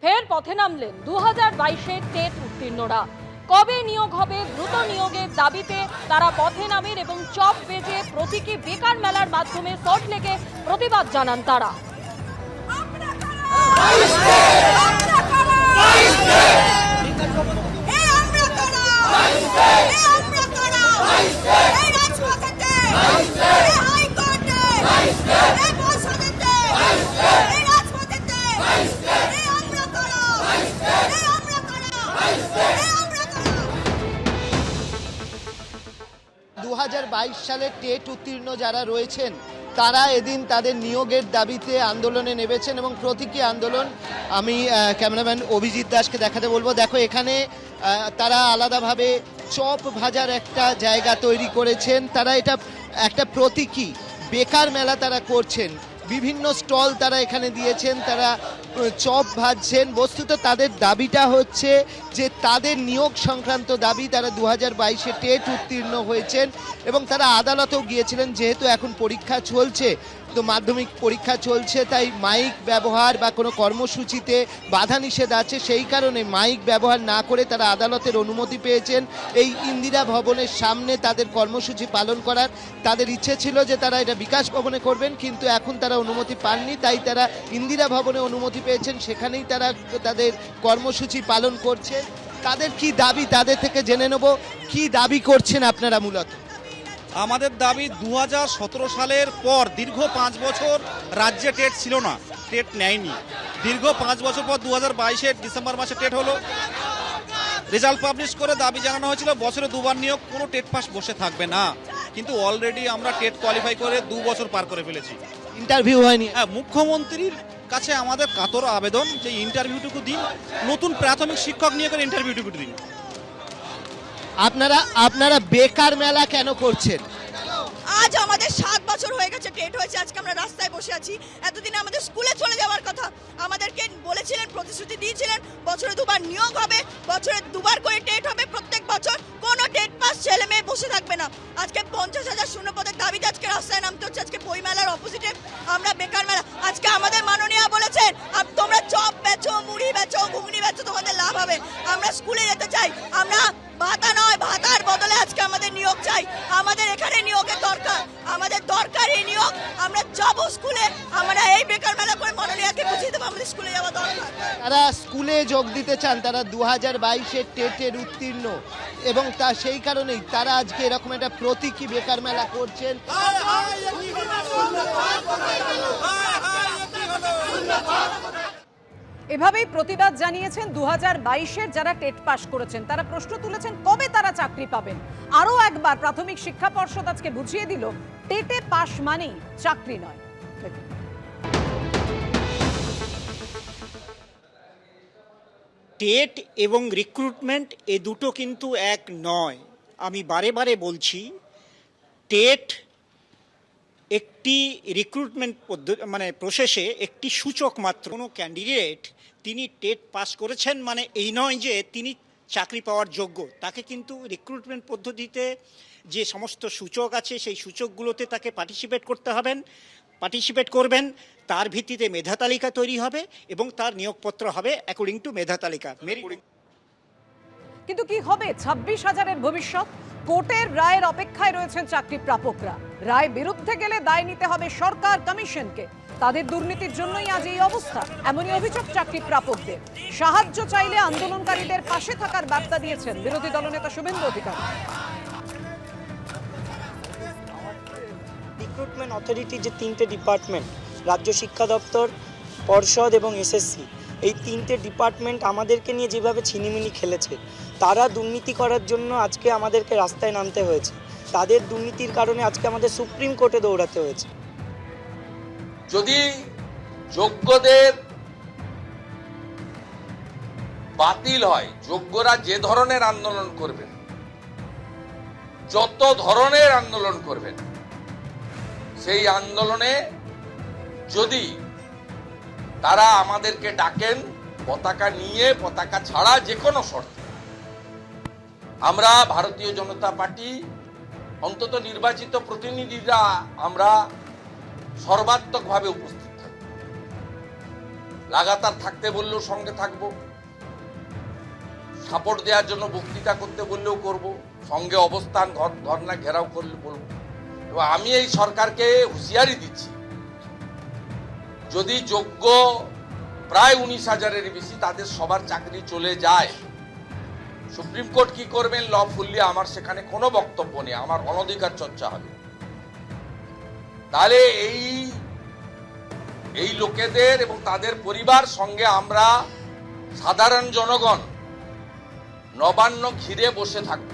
ফের পথে নামলেন 2022-এর টেট উত্তীর্ণরা। কবে নিয়োগ হবে দ্রুত নিয়োগের দাবিতে তারা পথে নামেন এবং চপ বেজে প্রতীকী বেকার মেলার মাধ্যমে সল্টলেকে প্রতিবাদ জানান তারা। সালে টেট উত্তীর্ণ যারা রয়েছেন তারা এদিন তাদের নিয়োগের দাবিতে আন্দোলনে নেমেছেন এবং প্রতীকী আন্দোলন। আমি ক্যামেরাম্যান অভিজিৎ দাসকে দেখাতে বলবো, দেখো এখানে তারা আলাদাভাবে চপ ভাজার একটা জায়গা তৈরি করেছেন। তারা এটা একটা প্রতীকী বেকার মেলা তারা করছেন, বিভিন্ন স্টল তারা এখানে দিয়েছেন, তারা চপ ভাজছেন। বস্তুত তাদের দাবিটা হচ্ছে যে তাদের নিয়োগ সংক্রান্ত দাবি। তারা 2022-এ টেট উত্তীর্ণ হয়েছেন এবং তারা আদালতেও গিয়েছিলেন। যেহেতু এখন পরীক্ষা চলছে, তো মাধ্যমিক পরীক্ষা চলছে, তাই মাইক ব্যবহার বা কোনো কর্মসূচিতে বাধা নিষেধ আছে, সেই কারণে মাইক ব্যবহার না করে তারা আদালতের অনুমতি পেয়েছেন এই ইন্দিরা ভবনের সামনে তাদের কর্মসূচি পালন করার। তাদের ইচ্ছে ছিল যে তারা এটা বিকাশ ভবনে করবেন, কিন্তু এখন তারা অনুমতি পাননি, তাই তারা ইন্দিরা ভবনে অনুমতি পেয়েছেন, সেখানেই তারা তাদের কর্মসূচি পালন করছে। তাদের কি দাবি তাদের থেকে জেনে নেব। কি দাবি করছেন আপনারা? মূলত আমাদের দাবি 2017 সালের পর দীর্ঘ 5 বছর রাজ্যে টেট ছিল না, টেট নেয়নি। দীর্ঘ 5 বছর পর 2022-এর ডিসেম্বর মাসে টেট হলো। রেজাল্ট পাবলিশ করে দাবি জানানো হয়েছিল বছরে 2 বার নিয়োগ, কোনো টেট পাস বসে থাকবে না। কিন্তু অলরেডি আমরা টেট কোয়ালিফাই করে 2 বছর পার করে ফেলেছি। ইন্টারভিউ হয়নি। হ্যাঁ, মুখ্যমন্ত্রীর কাছে আমাদের কাতর আবেদন যে ইন্টারভিউটুকু দিন, নতুন প্রাথমিক শিক্ষক নিয়োগের ইন্টারভিউটুকু দিন। আপনারা বেকার মেলা কেন করছেন? আজ আমাদের 7 বছর হয়ে গেছে টেট হয়েছে, আজকে আমরা রাস্তায় বসে আছি। এতদিনে আমাদের স্কুলে চলে যাওয়ার কথা। আমাদেরকে বলেছিলেন, প্রতিশ্রুতি দিয়েছিলেন বছরে 2 বার নিয়োগ হবে, বছরে 2 বার করে টেট হবে প্রত্যেক বছর, কোনো টেট পাস ছেলে মেয়ে বসে থাকবে না। আজকে 50,000 শূন্যপদের দাবিতে আজকে রাস্তায় নামতে হচ্ছে। আজকে বই মেলার অপোজিটে আমরা বেকার মেলা। আজকে আমাদের মাননীয় বলেছেন তোমরা চপ বেচো, মুড়ি বেচো, ঘুগনি বেচো, তোমাদের লাভ হবে। আমরা স্কুলে যেতে চাই, আমরা ভাতা নয় ভাতার বদলে আজকে আমাদের নিয়োগ চাই। আমাদের এখানে নিয়োগের দরকার, আমাদের দরকার এই নিয়োগ। আমরা যাবো স্কুলে, আমরা এই বেকার মেলা করে মাননীয়কে বুঝিয়ে দেবো আমাদের স্কুলে যাওয়া দরকার। তারা স্কুলে যোগ দিতে চান, তারা 2022-এর টেটের উত্তীর্ণ এবং তা সেই কারণেই তারা আজকে এরকম একটা প্রতীকী বেকার মেলা করছেন। এভাবেই প্রতিবাদ জানিয়েছেন 2022-এর যারা টেট পাস করেছেন। তারা প্রশ্ন তুলেছেন কবে তারা চাকরি পাবেন। আরও একবার প্রাথমিক শিক্ষা পর্ষদ আজকে বুঝিয়ে দিল টেটে পাস মানেই চাকরি নয়। টেট এবং রিক্রুটমেন্ট এ দুটো কিন্তু এক নয়। আমি বারে বারে বলছি, টেট একটি রিক্রুটমেন্ট পদ্ধতি প্রসেসে একটি সূচক মাত্র। কোনো ক্যান্ডিডেট তিনি টেট পাস করেছেন মানে এই নয় যে তিনি চাকরি পাওয়ার যোগ্য। তাকে কিন্তু রিক্রুটমেন্ট পদ্ধতিতে যে সমস্ত সূচক আছে সেই সূচকগুলোতে তাকে পার্টিসিপেট করবেন। তার ভিত্তিতে মেধা তালিকা তৈরি হবে এবং তার নিয়োগপত্র হবে অ্যাকর্ডিং টু মেধা তালিকা। কিন্তু কি হবে 26,000-এর ভবিষ্যৎ? কোর্টের রায়ের অপেক্ষায় রয়েছেন চাকরি প্রাপকরা। রায় বিরুদ্ধে গেলে দায় নিতে হবে সরকার, কমিশনকে। তাদের দুর্নীতির জন্যই আজ এই অবস্থা, এমনই অভিযোগ চাকরি প্রাপকদের। সাহায্য চাইলে আন্দোলনকারীদের পাশে থাকার বার্তা দিয়েছেন বিরোধী দলনেতা শুভেন্দু অধিকারী। রিক্রুটমেন্ট অথরিটি যে 3টে ডিপার্টমেন্ট, রাজ্য শিক্ষা দপ্তর, পর্ষদ এবং এসএসসি, এই 3টে ডিপার্টমেন্ট আমাদেরকে নিয়ে যেভাবে ছিনিমিনি খেলেছে, তারা দুর্নীতি করার জন্য আজকে আমাদেরকে রাস্তায় নামতে হয়েছে। তাদের দুর্নীতির কারণে আজকে আমাদের সুপ্রিম কোর্টে দৌড়াতে হয়েছে। যদি যোগ্যদের বাতিল হয়, যোগ্যরা যে ধরনের আন্দোলন করবেন, যত ধরনের আন্দোলন করবেন, সেই আন্দোলনে যদি তারা আমাদেরকে ডাকেন পতাকা নিয়ে, পতাকা ছাড়া যে কোনো শর্তে, আমরা ভারতীয় জনতা পার্টি অন্তত নির্বাচিত প্রতিনিধিরা আমরা সর্বাত্মকভাবে উপস্থিত থাকব। লাগাতার থাকতে বললেও সঙ্গে থাকবো, সাপোর্ট দেওয়ার জন্য বক্তৃতা করতে বললেও করব, সঙ্গে অবস্থান ধর্ণা ঘেরাও করলে বলবো। এবং আমি এই সরকারকে হুঁশিয়ারি দিচ্ছি, যদি যোগ্য প্রায় 19,000-এর বেশি তাদের সবার চাকরি চলে যায়, সুপ্রিম কোর্ট কি করবেন লফুল্লি আমার সেখানে কোনো বক্তব্য নেই, আমার অনধিকার চর্চা হবে। তাহলে এই লোকেদের এবং তাদের পরিবার সঙ্গে আমরা সাধারণ জনগণ নবান্ন ঘিরে বসে থাকব।